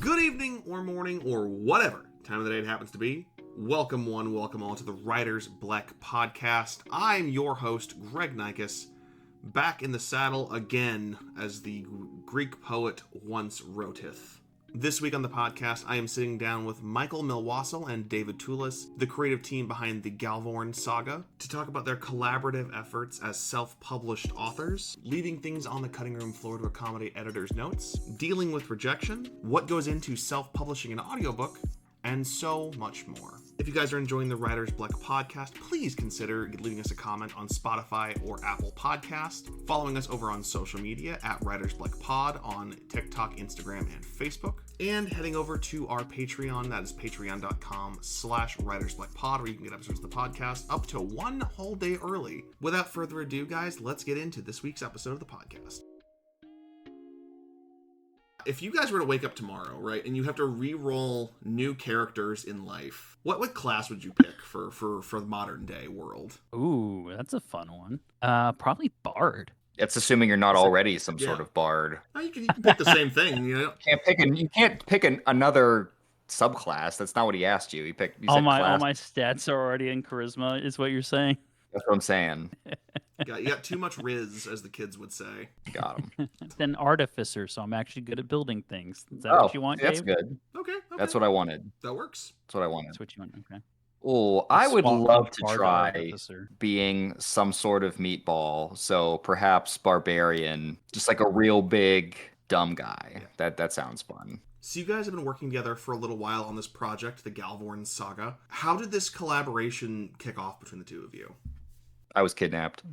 Good evening or morning or whatever time of the day it happens to be. Welcome one, welcome all to the Writer's Black Podcast. I'm your host, Greg Nikes, back in the saddle again as the Greek poet once wroteth. This week on the podcast, I am sitting down with Mikel Melwasul and David Tullius, the creative team behind the Galvorn Saga, to talk about their collaborative efforts as self-published authors, leaving things on the cutting room floor to accommodate editors' notes, dealing with rejection, what goes into self-publishing an audiobook, and so much more. If you guys are enjoying the Writer's Black Podcast, please consider leaving us a comment on Spotify or Apple Podcast, following us over on social media at Writer's Black Pod on TikTok, Instagram, and Facebook, and heading over to our Patreon. That is patreon.com/WritersBlackPod, where you can get episodes of the podcast up to one whole day early. Without further ado, guys, let's get into this week's episode of the podcast. If you guys were to wake up tomorrow, right, and you have to re-roll new characters in life, what class would you pick for the modern day world? Ooh, that's a fun one. Probably Bard. It's assuming you're not already some sort of bard. Oh, you can pick the same thing, you know. You can't pick another subclass. That's not what he asked you. He All my stats are already in charisma, is what you're saying. That's what I'm saying. You got too much riz, as the kids would say. Got him. Then artificer, so I'm actually good at building things. Is that what you want, that's Dave? good. Okay. That's what I wanted. That works. That's what I wanted. That's what you want, okay. Oh, I would love to try artificer. being some sort of meatball. So perhaps barbarian, just like a real big dumb guy. Yeah. That sounds fun. So you guys have been working together for a little while on this project, the Galvorn Saga. How did this collaboration kick off between the two of you? I was kidnapped.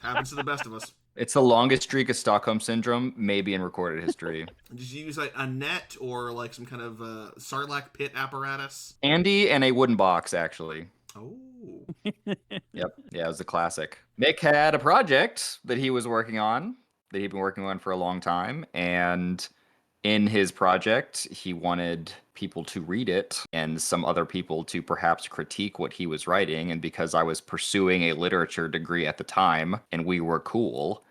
Happens to the best of us. It's the longest streak of Stockholm Syndrome, maybe in recorded history. Did you use like a net or like some kind of sarlacc pit apparatus? Andy and a wooden box, actually. Oh. Yep. Yeah, it was a classic. Mick had a project that he was working on, that he'd been working on for a long time, and in his project, he wanted people to read it and some other people to perhaps critique what he was writing. And because I was pursuing a literature degree at the time and we were cool,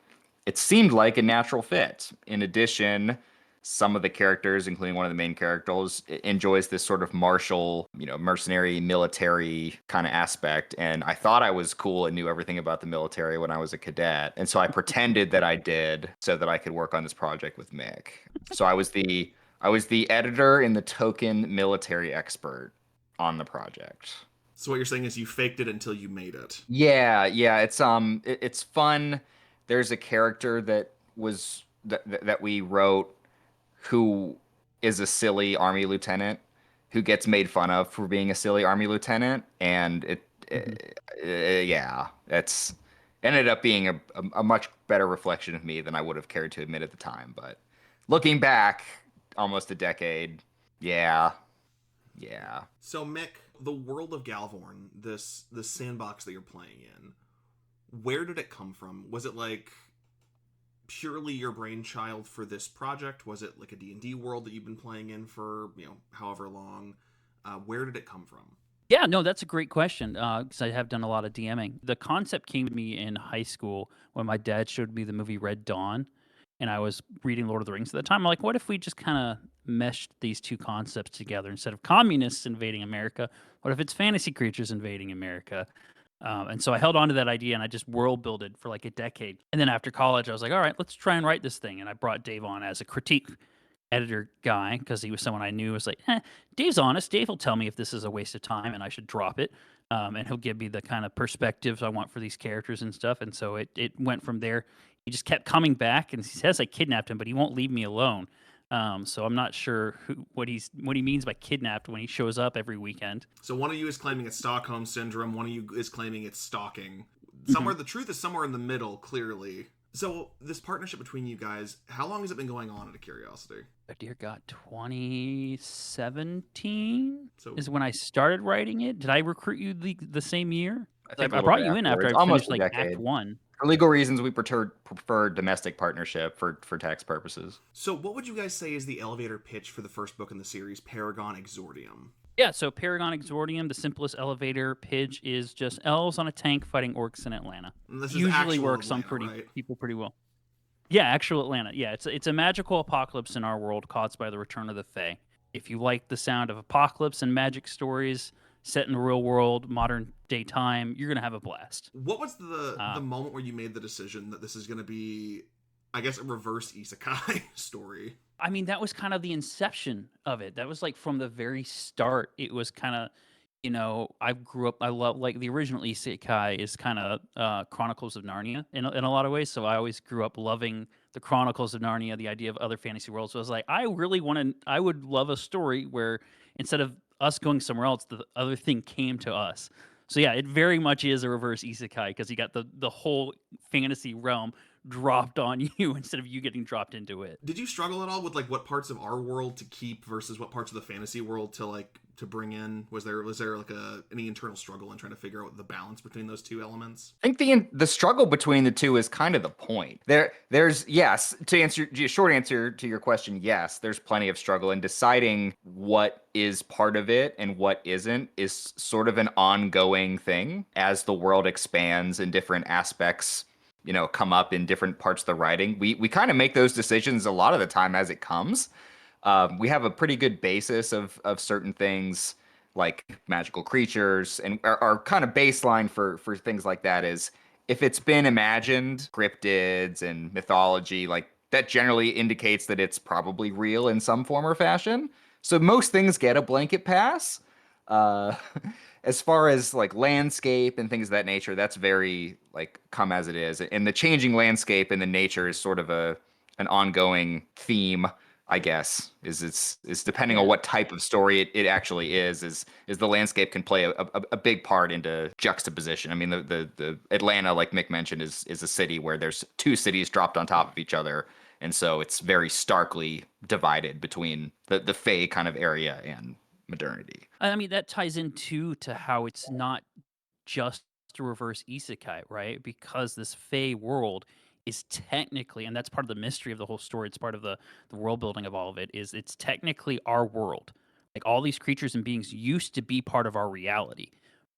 it seemed like a natural fit. In addition, some of the characters, including one of the main characters, enjoys this sort of martial, mercenary, military kind of aspect. And I thought I was cool and knew everything about the military when I was a cadet. And so I pretended that I did so that I could work on this project with Mick. So I was the editor and the token military expert on the project. So what you're saying is you faked it until you made it. Yeah. It's fun. There's a character that we wrote who is a silly army lieutenant who gets made fun of for being a silly army lieutenant, and it ended up being a much better reflection of me than I would have cared to admit at the time. But looking back, almost a decade, yeah. So Mick, the world of Galvorn, this sandbox that you're playing in, where did it come from? Was it like purely your brainchild for this project? Was it like a D&D world that you've been playing in for, however long? Where did it come from? Yeah, no, that's a great question, because I have done a lot of DMing. The concept came to me in high school when my dad showed me the movie Red Dawn, and I was reading Lord of the Rings at the time. I'm like, what if we just kind of meshed these two concepts together? Instead of communists invading America, what if it's fantasy creatures invading America? And so I held on to that idea and I just world builded for like a decade. And then after college, I was like, all right, let's try and write this thing. And I brought Dave on as a critique editor guy because he was someone I knew was like, Dave's honest. Dave will tell me if this is a waste of time and I should drop it. And he'll give me the kind of perspectives I want for these characters and stuff. And so it went from there. He just kept coming back and he says I kidnapped him, but he won't leave me alone. So I'm not sure what he means by kidnapped when he shows up every weekend. So one of you is claiming it's Stockholm Syndrome. One of you is claiming it's stalking. The truth is somewhere in the middle, clearly. So this partnership between you guys, how long has it been going on, out of curiosity? Oh, dear God, 2017 is when I started writing it. Did I recruit you the same year? I brought you in after I finished like Act 1. For legal reasons, we prefer domestic partnership for tax purposes. So what would you guys say is the elevator pitch for the first book in the series, Paragon Exordium? Yeah, so Paragon Exordium, the simplest elevator pitch is just elves on a tank fighting orcs in Atlanta. And this usually is works Atlanta, on right? people pretty well. Yeah, actual Atlanta. Yeah, it's a magical apocalypse in our world caused by the return of the Fae. If you like the sound of apocalypse and magic stories set in the real world, modern day time, you're gonna have a blast. What was the Uh, moment where you made the decision that this is going to be, I guess, a reverse isekai story? I mean, that was kind of the inception of it. That was like from the very start. It was kind of, I grew up. I love like the original isekai is kind of Chronicles of Narnia in a lot of ways. So I always grew up loving the Chronicles of Narnia, the idea of other fantasy worlds. So I was like, I really want to. I would love a story where instead of us going somewhere else, the other thing came to us. So yeah, it very much is a reverse isekai because you got the whole fantasy realm dropped on you instead of you getting dropped into it. Did you struggle at all with like what parts of our world to keep versus what parts of the fantasy world to like to bring in? Was there like any internal struggle in trying to figure out the balance between those two elements? I think the struggle between the two is kind of the point. There's yes, to answer short answer to your question, yes, there's plenty of struggle in deciding what is part of it and what isn't is sort of an ongoing thing as the world expands and different aspects, come up in different parts of the writing. We kind of make those decisions a lot of the time as it comes. We have a pretty good basis of certain things like magical creatures, and our kind of baseline for things like that is if it's been imagined, cryptids and mythology, like that generally indicates that it's probably real in some form or fashion. So most things get a blanket pass. Uh, as far as like landscape and things of that nature, that's very like come as it is. And the changing landscape and the nature is sort of an ongoing theme, I guess. Is depending on Yeah. what type of story it actually is the landscape can play a big part into juxtaposition. I mean, the Atlanta, like Mick mentioned, is a city where there's two cities dropped on top of each other. And so it's very starkly divided between the Fey kind of area and modernity. I mean, that ties into to how it's not just a reverse isekai, right? Because this Fey world is technically, and that's part of the mystery of the whole story. It's part of the world building of all of it. Is it's technically our world. Like all these creatures and beings used to be part of our reality,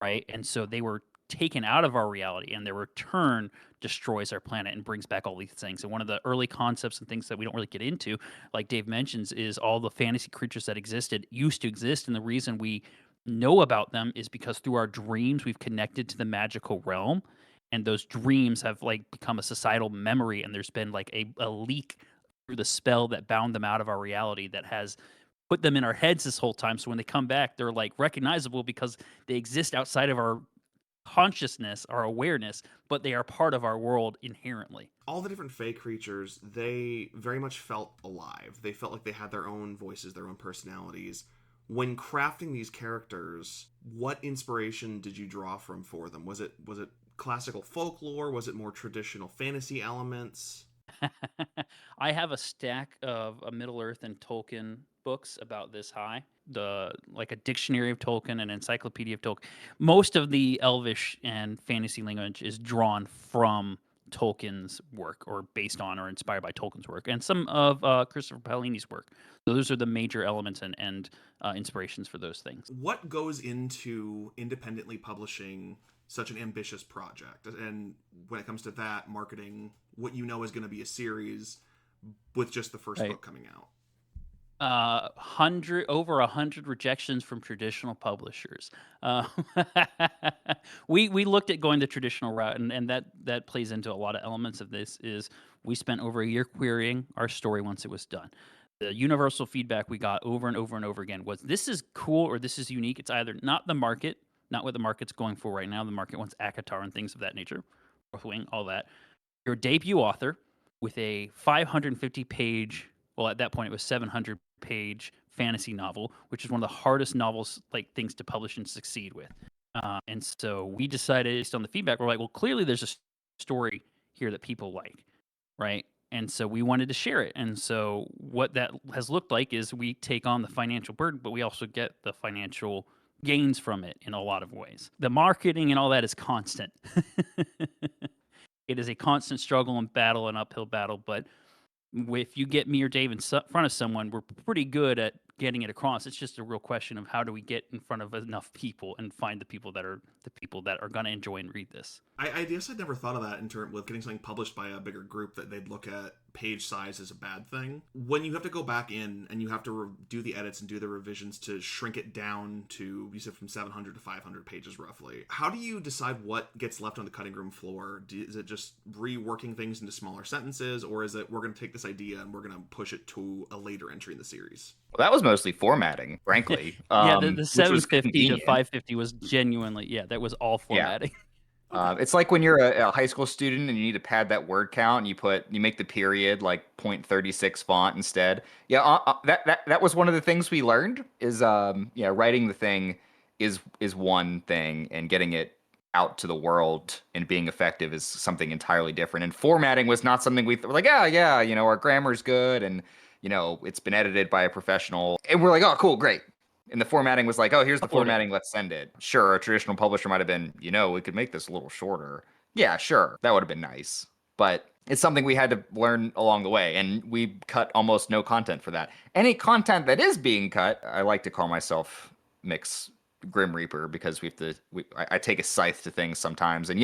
right? And so they were taken out of our reality, and their return destroys our planet and brings back all these things. And one of the early concepts and things that we don't really get into, like Dave mentions, is all the fantasy creatures that existed used to exist, and the reason we know about them is because through our dreams we've connected to the magical realm, and those dreams have like become a societal memory, and there's been like a leak through the spell that bound them out of our reality that has put them in our heads this whole time. So when they come back, they're like recognizable because they exist outside of our consciousness, our awareness, but they are part of our world inherently. All the different Fey creatures, they very much felt alive. They felt like they had their own voices, their own personalities. When crafting these characters, what inspiration did you draw from for them? Was it classical folklore? Was it more traditional fantasy elements? I have a stack of Middle Earth and Tolkien books about this high. The like a dictionary of Tolkien, an encyclopedia of Tolkien. Most of the Elvish and fantasy language is drawn from Tolkien's work, or based on, or inspired by Tolkien's work, and some of Christopher Paolini's work. So those are the major elements and inspirations for those things. What goes into independently publishing such an ambitious project? And when it comes to that, marketing what you know is going to be a series with just the first Right. book coming out. Over 100 rejections from traditional publishers. Uh, we looked at going the traditional route, and that plays into a lot of elements of this. Is we spent over a year querying our story once it was done. The universal feedback we got over and over and over again was this is cool or this is unique. It's either not the market, not what the market's going for right now. The market wants ACOTAR and things of that nature, Northwing, all that. Your debut author with a 550-page, well, at that point it was 700-page fantasy novel, which is one of the hardest novels, like things to publish and succeed with. And so we decided, based on the feedback, we're like, well, clearly there's a story here that people like, right? And so we wanted to share it. And so what that has looked like is we take on the financial burden, but we also get the financial gains from it in a lot of ways. The marketing and all that is constant. It is a constant struggle and battle, an uphill battle. But if you get me or Dave in front of someone, we're pretty good at getting it across. It's just a real question of how do we get in front of enough people and find the people that are going to enjoy and read this. I guess I'd never thought of that in terms with getting something published by a bigger group, that they'd look at page size as a bad thing. When you have to go back in and you have to do the edits and do the revisions to shrink it down to, you said from 700 to 500 pages roughly, how do you decide what gets left on the cutting room floor? Is it just reworking things into smaller sentences, or is it we're going to take this idea and we're going to push it to a later entry in the series? Well, that was mostly formatting, frankly. The which was 750 to convenient. 550 was genuinely, that was all formatting. It's like when you're a high school student and you need to pad that word count, and you make the period like 0.36 font instead. That was one of the things we learned is writing the thing is one thing, and getting it out to the world and being effective is something entirely different. And formatting was not something we were like, our grammar's good, and it's been edited by a professional, and we're like, oh, cool, great. And the formatting was like, oh, here's the formatting, let's send it. Sure, a traditional publisher might have been, we could make this a little shorter. Yeah, sure, that would have been nice. But it's something we had to learn along the way, and we cut almost no content for that. Any content that is being cut, I like to call myself Mix Grim Reaper, because I take a scythe to things sometimes. And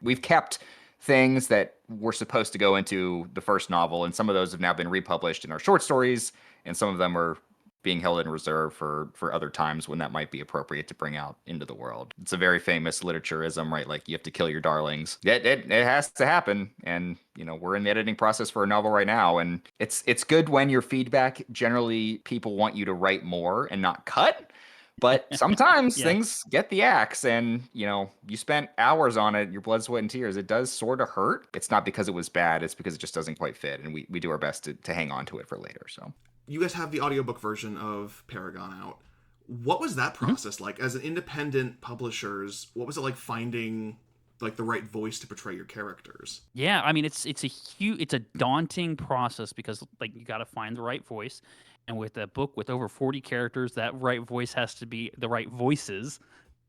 we've kept things that were supposed to go into the first novel, and some of those have now been republished in our short stories, and some of them are being held in reserve for other times when that might be appropriate to bring out into the world. It's a very famous literaturism, right? Like, you have to kill your darlings. It has to happen. And, we're in the editing process for a novel right now. And it's good when your feedback, generally people want you to write more and not cut. But sometimes things get the axe, and, you spent hours on it, your blood, sweat, and tears. It does sort of hurt. It's not because it was bad. It's because it just doesn't quite fit. And we do our best to hang on to it for later. So you guys have the audiobook version of Paragon out. What was that process like as an independent publishers? What was it like finding like the right voice to portray your characters? Yeah, I mean, it's a daunting process, because like you got to find the right voice. And with a book with over 40 characters, that right voice has to be the right voices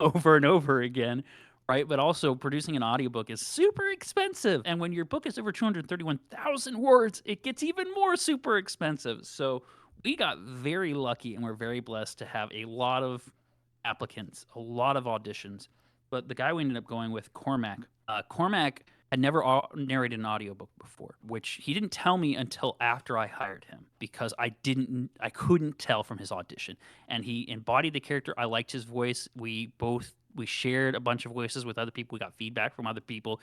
over and over again, right? But also, producing an audiobook is super expensive. And when your book is over 231,000 words, it gets even more super expensive. So we got very lucky, and we're very blessed to have a lot of applicants, a lot of auditions. But the guy we ended up going with, Cormac had never narrated an audiobook before, which he didn't tell me until after I hired him, because I couldn't tell from his audition. And he embodied the character. I liked his voice. We shared a bunch of voices with other people. We got feedback from other people.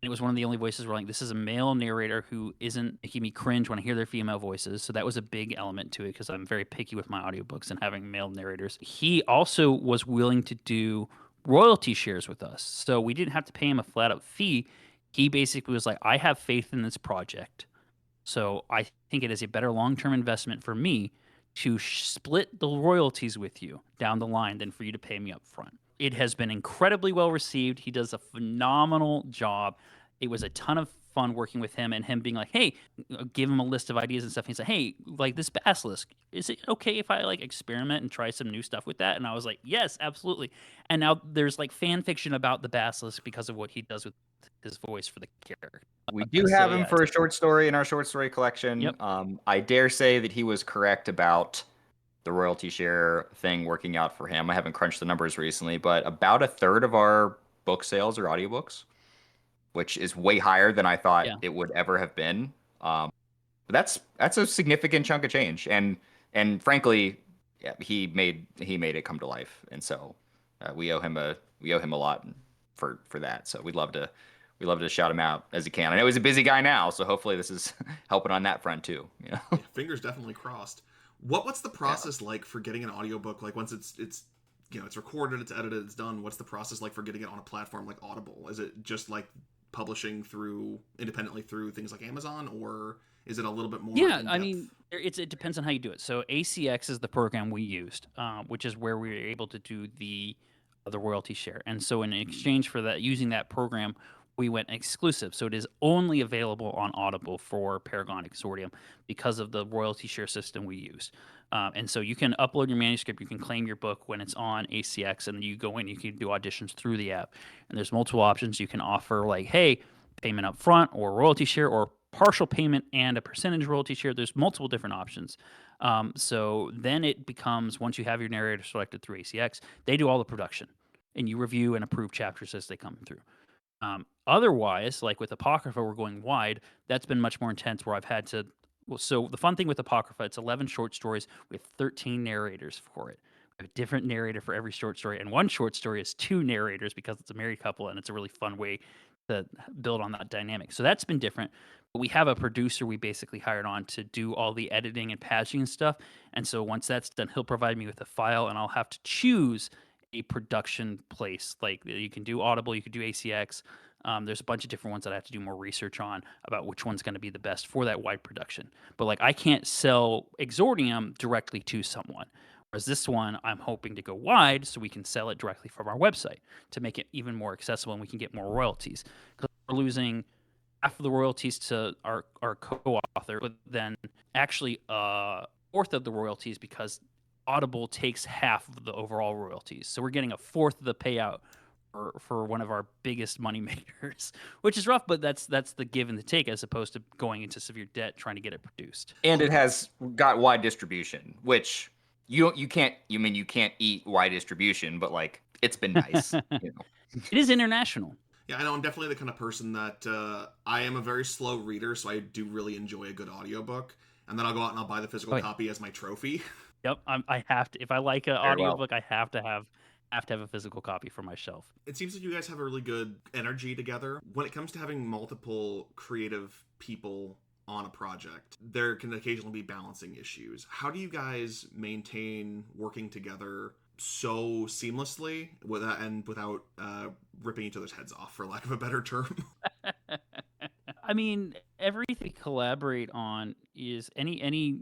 And it was one of the only voices where, like, this is a male narrator who isn't making me cringe when I hear their female voices. So that was a big element to it, because I'm very picky with my audiobooks and having male narrators. He also was willing to do royalty shares with us. So we didn't have to pay him a flat out fee. He basically was like, I have faith in this project, so I think it is a better long-term investment for me to split the royalties with you down the line than for you to pay me up front. It has been incredibly well received. He does a phenomenal job. It was a ton of fun working with him, and him being like, hey, give him a list of ideas and stuff. He said, hey, like this basilisk, is it okay if I like experiment and try some new stuff with that? And I was like, yes, absolutely. And now there's like fan fiction about the basilisk because of what he does with his voice for the character. We do have him for a short story in our short story collection. Yep. I dare say that he was correct about the royalty share thing working out for him. I haven't crunched the numbers recently, but about a third of our book sales are audiobooks, which is way higher than I thought it would ever have been. But that's a significant chunk of change, and frankly, he made it come to life, and so we owe him a lot for that. So we'd love to shout him out as he can. I know he's a busy guy now, so hopefully this is helping on that front too. Yeah, fingers definitely crossed. What's the process like for getting an audiobook? Like once it's it's recorded, it's edited, it's done. What's the process like for getting it on a platform like Audible? Is it just like publishing independently through things like Amazon, or is it a little bit more in-depth? I mean, it depends on how you do it. So ACX is the program we used, which is where we were able to do the royalty share. And so in exchange for that, using that program, we went exclusive. So it is only available on Audible for Paragon Exordium because of the royalty share system we used. And so you can upload your manuscript, you can claim your book when it's on ACX, and you go in, you can do auditions through the app. And there's multiple options you can offer, like, hey, payment up front, or royalty share, or partial payment and a percentage royalty share. There's multiple different options. So then it becomes, once you have your narrator selected through ACX, they do all the production, and you review and approve chapters as they come through. Otherwise, like with Apocrypha, we're going wide. That's been much more intense where I've had to. Well, so the fun thing with Apocrypha, it's 11 short stories with 13 narrators for it. We have a different narrator for every short story, and one short story is 2 narrators because it's a married couple, and it's a really fun way to build on that dynamic. So that's been different. But we have a producer we basically hired on to do all the editing and patching and stuff. And so once that's done, he'll provide me with a file, and I'll have to choose a production place. Like you can do Audible, you can do ACX. There's a bunch of different ones that I have to do more research on about which one's going to be the best for that wide production. But like I can't sell Exordium directly to someone. Whereas this one, I'm hoping to go wide so we can sell it directly from our website to make it even more accessible and we can get more royalties. Because we're losing half of the royalties to our co-author, but then actually a fourth of the royalties because Audible takes half of the overall royalties. So we're getting a fourth of the payout for one of our biggest money makers, which is rough, but that's the give and the take as opposed to going into severe debt trying to get it produced. And it has got wide distribution, which you can't eat wide distribution, but like it's been nice. You know. It is international. Yeah, I know I'm definitely the kind of person that I am a very slow reader, so I do really enjoy a good audiobook. And then I'll go out and I'll buy the physical copy as my trophy. Yep, I have to. If I like an audiobook, I have to have a physical copy for my shelf. It seems like you guys have a really good energy together. When it comes to having multiple creative people on a project, there can occasionally be balancing issues. How do you guys maintain working together so seamlessly without ripping each other's heads off, for lack of a better term? I mean, everything we collaborate on is any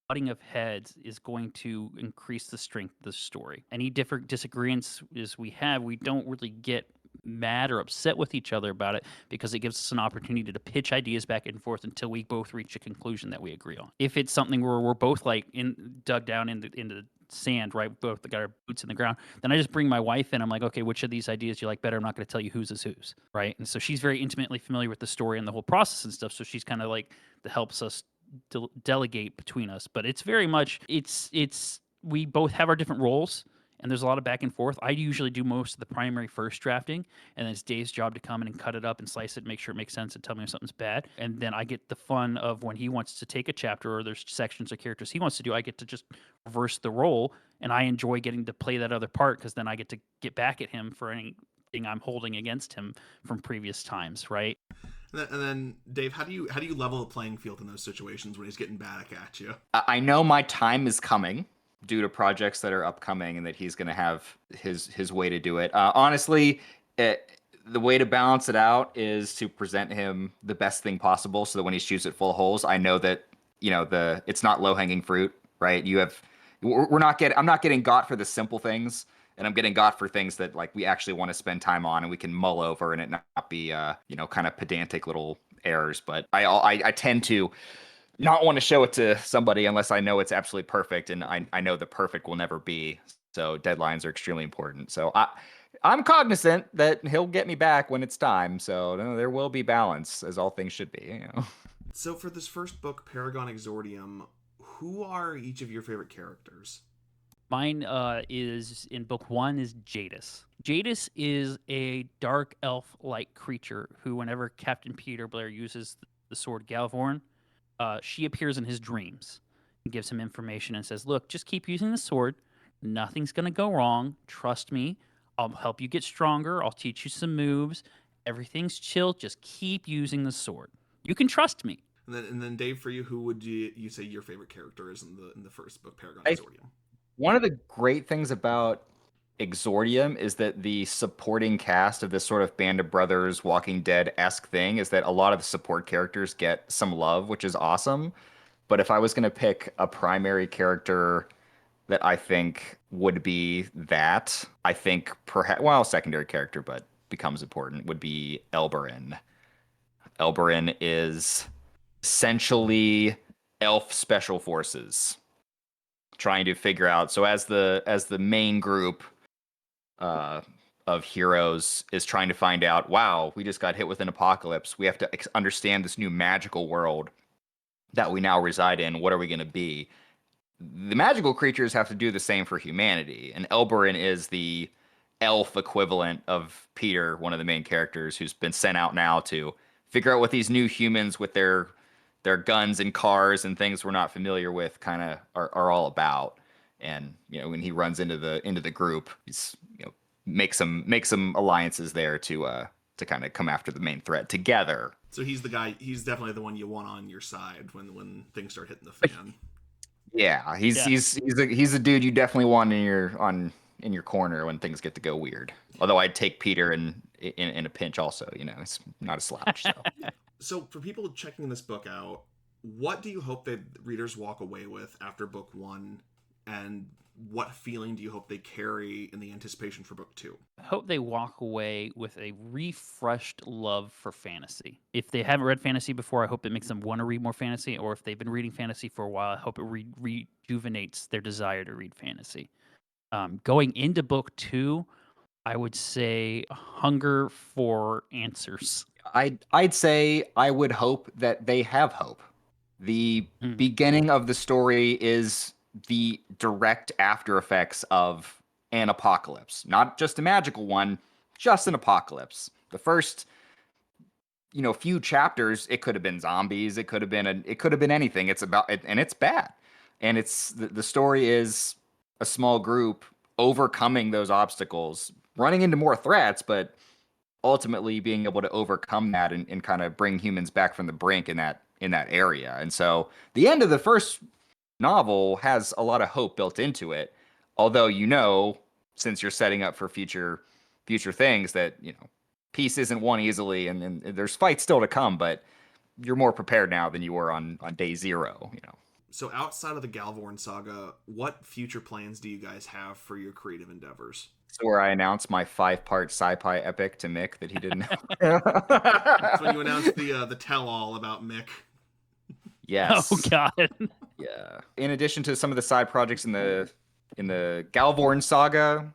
butting of heads is going to increase the strength of the story. Any different disagreements as we have, we don't really get mad or upset with each other about it because it gives us an opportunity to pitch ideas back and forth until we both reach a conclusion that we agree on. If it's something where we're both like dug down into the sand, right? Both got our boots in the ground. Then I just bring my wife in. I'm like, okay, which of these ideas you like better? I'm not going to tell you whose is whose, right? And so she's very intimately familiar with the story and the whole process and stuff. So she's kind of like that helps us delegate between us. But it's very much we both have our different roles. And there's a lot of back and forth. I usually do most of the primary first drafting, and then it's Dave's job to come in and cut it up and slice it, make sure it makes sense, and tell me if something's bad. And then I get the fun of when he wants to take a chapter or there's sections of characters he wants to do, I get to just reverse the role, and I enjoy getting to play that other part because then I get to get back at him for anything I'm holding against him from previous times, right? And then, Dave, how do you level the playing field in those situations when he's getting back at you? I know my time is coming due to projects that are upcoming and that he's going to have his way to do it. Honestly, the way to balance it out is to present him the best thing possible so that when he shoots at full holes, I know that, it's not low-hanging fruit, right? I'm not getting got for the simple things, and I'm getting got for things that like we actually want to spend time on and we can mull over and it not be, kind of pedantic little errors. But I tend to not want to show it to somebody unless I know it's absolutely perfect, and I know the perfect will never be. So deadlines are extremely important. So I'm cognizant that he'll get me back when it's time. So there will be balance, as all things should be. So for this first book, Paragon Exordium, who are each of your favorite characters? Mine is in book 1 is Jadis. Jadis is a dark elf-like creature who, whenever Captain Peter Blair uses the sword Galvorn, she appears in his dreams and gives him information and says, look, just keep using the sword. Nothing's going to go wrong. Trust me. I'll help you get stronger. I'll teach you some moves. Everything's chill. Just keep using the sword. You can trust me. And then Dave, for you, who would you say your favorite character is in the first book, Paragon Exordium? One of the great things about Exordium is that the supporting cast of this sort of Band of Brothers, Walking Dead-esque thing is that a lot of the support characters get some love, which is awesome. But if I was going to pick a primary character that I think would be that, I think perhaps, secondary character, but becomes important, would be Elberyn. Elberyn is essentially elf special forces trying to figure out. So as the main group of heroes is trying to find out, wow, we just got hit with an apocalypse. We have to understand this new magical world that we now reside in. What are we going to be? The magical creatures have to do the same for humanity. And Elberyn is the elf equivalent of Peter, one of the main characters, who's been sent out now to figure out what these new humans with their guns and cars and things we're not familiar with kind of are all about. And when he runs into the group, he's make some alliances there to kind of come after the main threat together. So he's the guy. He's definitely the one you want on your side when things start hitting the fan. Yeah, he's a dude you definitely want in your corner when things get to go weird. Although I'd take Peter in a pinch also. It's not a slouch. So. So for people checking this book out, what do you hope that readers walk away with after book 1, and what feeling do you hope they carry in the anticipation for book 2? I hope they walk away with a refreshed love for fantasy. If they haven't read fantasy before, I hope it makes them want to read more fantasy. Or if they've been reading fantasy for a while, I hope it rejuvenates their desire to read fantasy. Going into book 2, I would say a hunger for answers. I'd say I would hope that they have hope. The beginning of the story is the direct after effects of an apocalypse, not just a magical one, just an apocalypse. The first, few chapters, it could have been zombies, it could have been anything. It's about it, and it's bad. And it's the story is a small group overcoming those obstacles, running into more threats, but ultimately being able to overcome that and kind of bring humans back from the brink in that area. And so the end of the first novel has a lot of hope built into it. Although, since you're setting up for future things that, peace isn't won easily and there's fights still to come, but you're more prepared now than you were on day 0. So outside of the Galvorn saga, what future plans do you guys have for your creative endeavors? So where I announced my 5-part sci-fi epic to Mick that he didn't know. That's when you announced the tell-all about Mick. Yes. Oh God. Yeah. In addition to some of the side projects in the Galvorn saga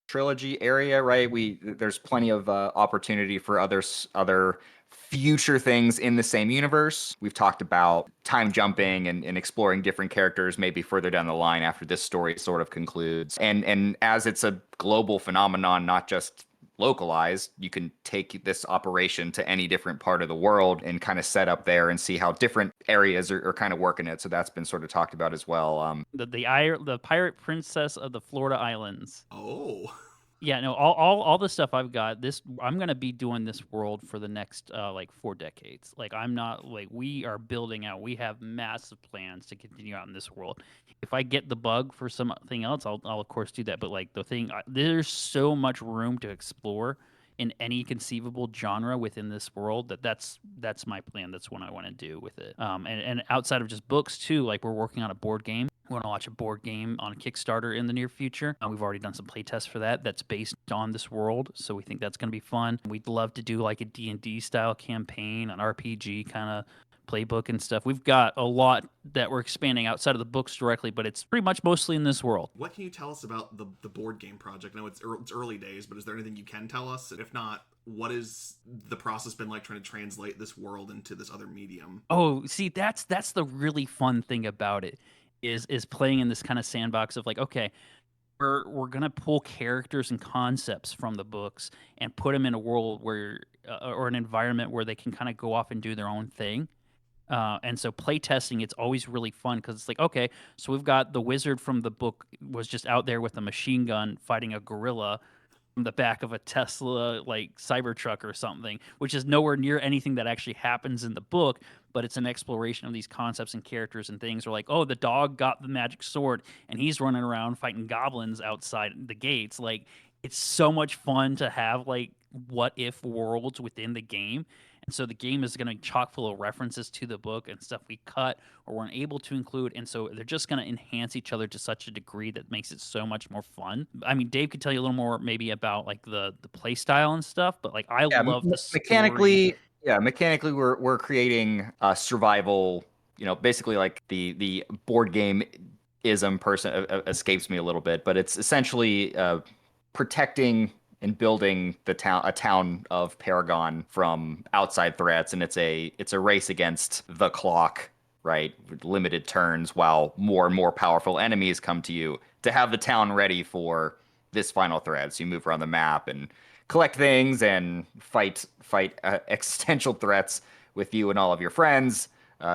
trilogy area, right? There's plenty of opportunity for other future things in the same universe. We've talked about time jumping and exploring different characters maybe further down the line after this story sort of concludes. And as it's a global phenomenon, not just localized, you can take this operation to any different part of the world and kind of set up there and see how different areas are kind of working it. So that's been sort of talked about as well. The pirate princess of the Florida Islands. Oh. Yeah, no, all the stuff I've got, I'm gonna be doing this world for the next 4 decades. Like I'm not we are building out. We have massive plans to continue out in this world. If I get the bug for something else, I'll of course do that. But there's so much room to explore in any conceivable genre within this world that's my plan. That's what I want to do with it. And outside of just books too, like we're working on a board game. We want to watch a board game on Kickstarter in the near future. We've already done some playtests for that. That's based on this world, so we think that's going to be fun. We'd love to do like a D&D style campaign, an RPG kind of playbook and stuff. We've got a lot that we're expanding outside of the books directly, but it's pretty much mostly in this world. What can you tell us about the board game project? I know it's early days, but is there anything you can tell us? And if not, what has the process been like trying to translate this world into this other medium? Oh, see, that's the really fun thing about it. Is playing in this kind of sandbox of okay, we're gonna pull characters and concepts from the books and put them in a world where or an environment where they can kind of go off and do their own thing. And so playtesting, it's always really fun because it's okay, so we've got the wizard from the book was just out there with a machine gun fighting a gorilla from the back of a Tesla Cybertruck or something, which is nowhere near anything that actually happens in the book, but it's an exploration of these concepts and characters and things. Or oh, the dog got the magic sword and he's running around fighting goblins outside the gates. It's so much fun to have what if worlds within the game. And so the game is going to be chock full of references to the book and stuff we cut or weren't able to include. And so they're just going to enhance each other to such a degree that makes it so much more fun. I mean, Dave could tell you a little more maybe about the play style and stuff, but I love the mechanically. Yeah, mechanically we're creating a survival, basically the board game ism person escapes me a little bit, but it's essentially protecting in building a town of Paragon from outside threats, and it's a race against the clock, right? With limited turns while more and more powerful enemies come to you to have the town ready for this final threat. So you move around the map and collect things and fight existential threats with you and all of your friends,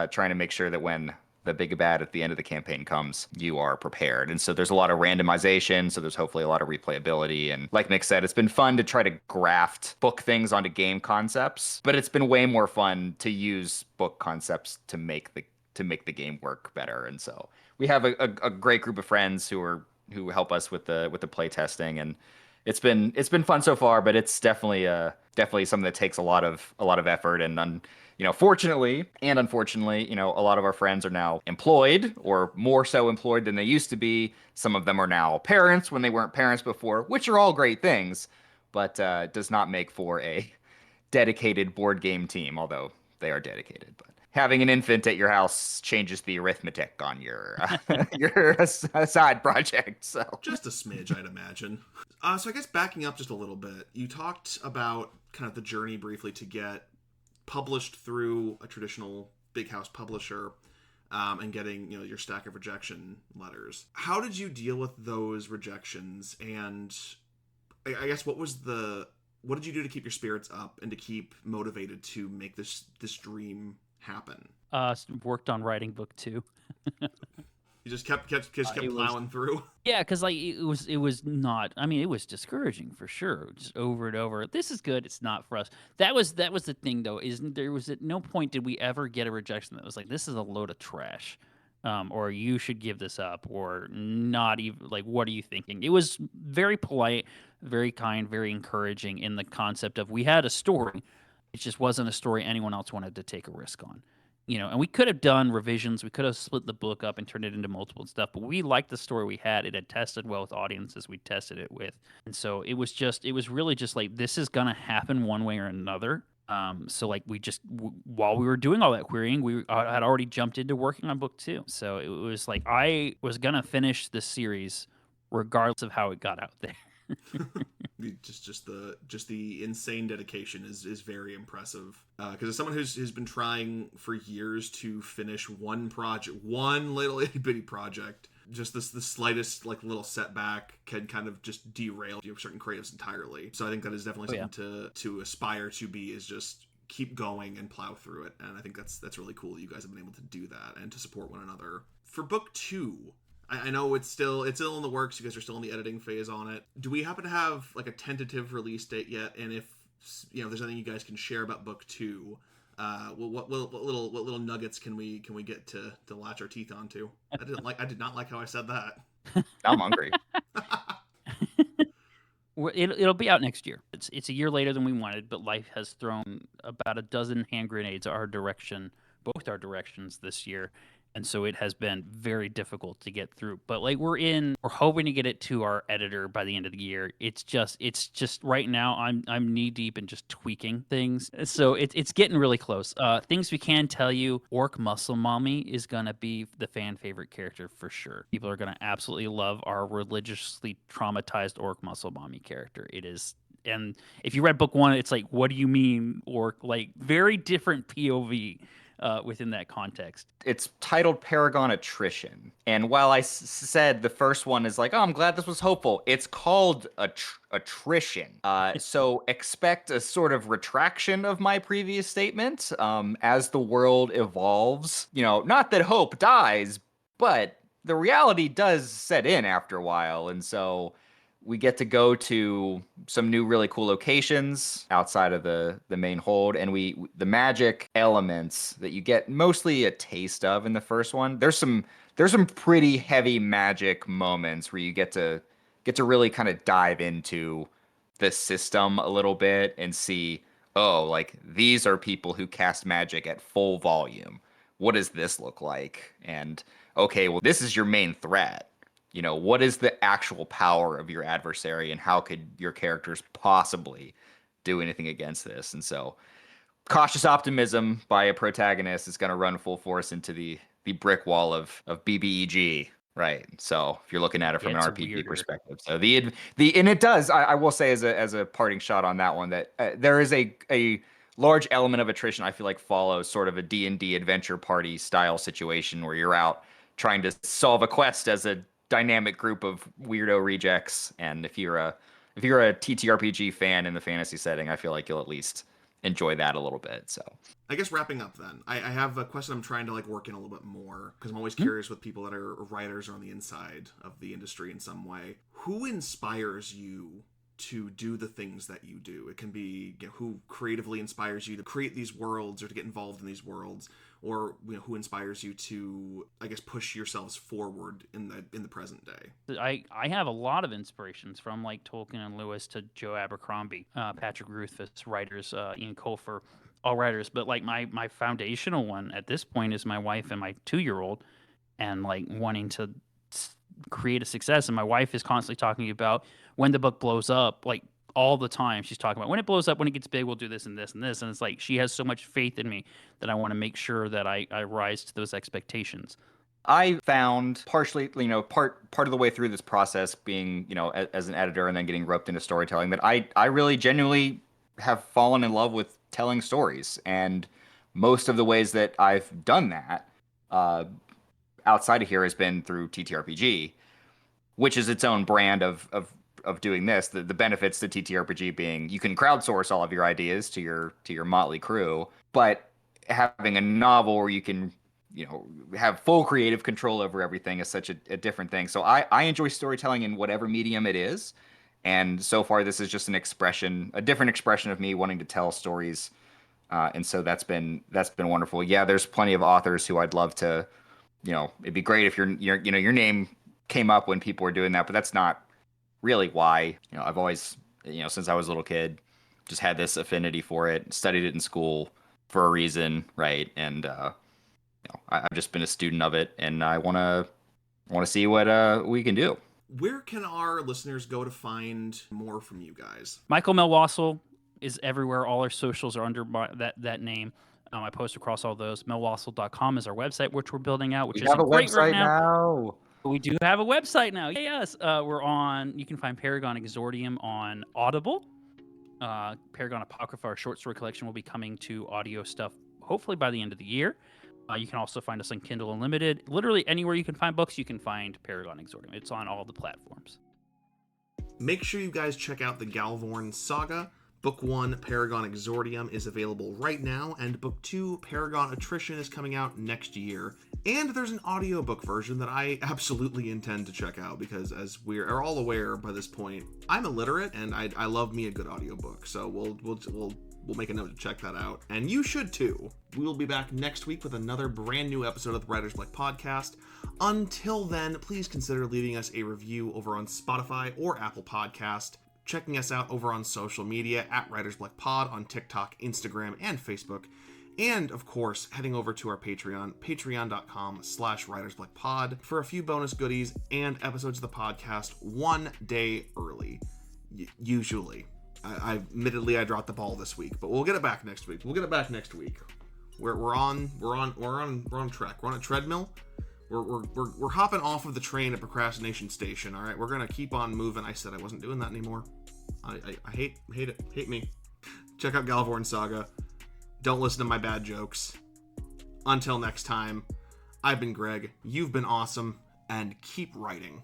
trying to make sure that when the big bad at the end of the campaign comes, you are prepared. And so there's a lot of randomization, so there's hopefully a lot of replayability. And like Mick said, it's been fun to try to graft book things onto game concepts, but it's been way more fun to use book concepts to make the game work better. And so we have a great group of friends who help us with the play testing, and it's been fun so far, but it's definitely something that takes a lot of effort. And fortunately and unfortunately, a lot of our friends are now employed, or more so employed than they used to be. Some of them are now parents when they weren't parents before, which are all great things, but does not make for a dedicated board game team, although they are dedicated. But having an infant at your house changes the arithmetic on your your side project. So just a smidge, I'd imagine. So I guess backing up just a little bit, you talked about kind of the journey briefly to get published through a traditional big house publisher, and getting your stack of rejection letters. How did you deal with those rejections? And I guess what did you do to keep your spirits up and to keep motivated to make this dream happen? Worked on writing book 2. You just kept plowing through. Yeah, because it was not. I mean, it was discouraging for sure, just over and over. This is good. It's not for us. That was the thing, though. There was at no point did we ever get a rejection that was like, this is a load of trash, or you should give this up, or not even like, what are you thinking? It was very polite, very kind, very encouraging in the concept of we had a story. It just wasn't a story anyone else wanted to take a risk on. And we could have done revisions. We could have split the book up and turned it into multiple stuff, but we liked the story we had. It had tested well with audiences we tested it with. And so it was really just like, this is going to happen one way or another. So like we just, while we were doing all that querying, we had already jumped into working on book 2. So it was like, I was going to finish this series regardless of how it got out there. just the insane dedication is very impressive, because as someone who's been trying for years to finish one little itty bitty project, just the slightest like little setback can kind of just derail certain creatives entirely. So I think that is definitely something to aspire to be, is just keep going and plow through it. And I think that's really cool that you guys have been able to do that and to support one another. For book 2, I know it's still in the works. You guys are still in the editing phase on it. Do we happen to have like a tentative release date yet? And if there's anything you guys can share about book 2, what little nuggets can we get to latch our teeth onto? I did not like how I said that. I'm hungry. It'll be out next year. It's a year later than we wanted, but life has thrown about a dozen hand grenades both our directions this year. And so it has been very difficult to get through. But like we're hoping to get it to our editor by the end of the year. It's just right now I'm knee deep in just tweaking things. So it's getting really close. Things we can tell you: Orc Muscle Mommy is gonna be the fan favorite character for sure. People are gonna absolutely love our religiously traumatized Orc Muscle Mommy character. It is. And if you read book 1, it's like, what do you mean orc? Like very different POV. Within that context. It's titled Paragon Attrition. And while I said the first one is like, oh, I'm glad this was hopeful, it's called Attrition. So expect a sort of retraction of my previous statement as the world evolves. Not that hope dies, but the reality does set in after a while. And so we get to go to some new really cool locations outside of the main hold, and the magic elements that you get mostly a taste of in the first one. There's some pretty heavy magic moments where you get to really kind of dive into the system a little bit and see, oh, like these are people who cast magic at full volume. What does this look like? And okay, well, this is your main threat. What is the actual power of your adversary, and how could your characters possibly do anything against this? And so cautious optimism by a protagonist is going to run full force into the brick wall of BBEG Right. So if you're looking at it from Yeah, an it's RPG weirder. perspective, so the and it does. I will say as a parting shot on that one that there is a large element of attrition. I feel like follows sort of a D&D adventure party style situation where you're out trying to solve a quest as a dynamic group of weirdo rejects. And if you're a TTRPG fan in the fantasy setting, I feel like you'll at least enjoy that a little bit. So I guess wrapping up then, I have a question I'm trying to like work in a little bit more because I'm always curious with people that are writers or on the inside of the industry in some way. Who inspires you to do the things that you do? It can be, you know, who creatively inspires you to create these worlds or to get involved in these worlds, or, you know, who inspires you to, I guess, push yourselves forward in the present day. I have a lot of inspirations from like Tolkien and Lewis to Joe Abercrombie, Patrick Rothfuss, writers, Ian Colfer, all writers. But like my foundational one at this point is my wife and my 2-year-old, and like wanting to create a success. And my wife is constantly talking about when the book blows up, like all the time. She's talking about when it blows up, when it gets big, we'll do this and this and this. And it's like she has so much faith in me that I want to make sure that I rise to those expectations. I found partially, part of the way through this process being, as an editor and then getting roped into storytelling that I really genuinely have fallen in love with telling stories. And most of the ways that I've done that outside of here has been through TTRPG, which is its own brand of doing this. The benefits to TTRPG being you can crowdsource all of your ideas to your motley crew, but having a novel where you can have full creative control over everything is such a different thing. So I enjoy storytelling in whatever medium it is. And so far, this is just a different expression of me wanting to tell stories. And so that's been wonderful. Yeah, there's plenty of authors who I'd love to, it'd be great if your name came up when people were doing that, but that's not really why. I've always, since I was a little kid, just had this affinity for it, studied it in school for a reason, right? And I've just been a student of it, and I want to see what we can do. Where can our listeners go to find more from you guys? Michael Melwasul is everywhere. All our socials are under that name. I post across all those. Melwasul.com is our website, which we're building out, which is great right now. We do have a website now. Yes, we're on. You can find Paragon Exordium on Audible. Paragon Apocrypha, our short story collection, will be coming to audio stuff hopefully by the end of the year. You can also find us on Kindle Unlimited. Literally anywhere you can find books, you can find Paragon Exordium. It's on all the platforms. Make sure you guys check out the Galvorn Saga. Book 1, Paragon Exordium, is available right now, and Book 2, Paragon Attrition, is coming out next year. And there's an audiobook version that I absolutely intend to check out, because as we are all aware by this point, I'm illiterate, and I love me a good audiobook, so we'll make a note to check that out. And you should too. We will be back next week with another brand new episode of the Writer's Block Podcast. Until then, please consider leaving us a review over on Spotify or Apple Podcast, checking us out over on social media at Writer's Block Pod on TikTok, Instagram, and Facebook. And, of course, heading over to our Patreon, patreon.com/writersblockpod, for a few bonus goodies and episodes of the podcast 1 day early. Usually. Admittedly, I dropped the ball this week, but we'll get it back next week. We're on track. We're on a treadmill. We're hopping off of the train at Procrastination Station. All right, we're gonna keep on moving. I said I wasn't doing that anymore. I hate it. Hate me. Check out Galvorn Saga. Don't listen to my bad jokes. Until next time, I've been Greg. You've been awesome, and keep writing.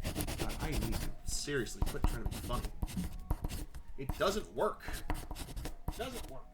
God, I need to seriously quit trying to be funny. It doesn't work. It doesn't work.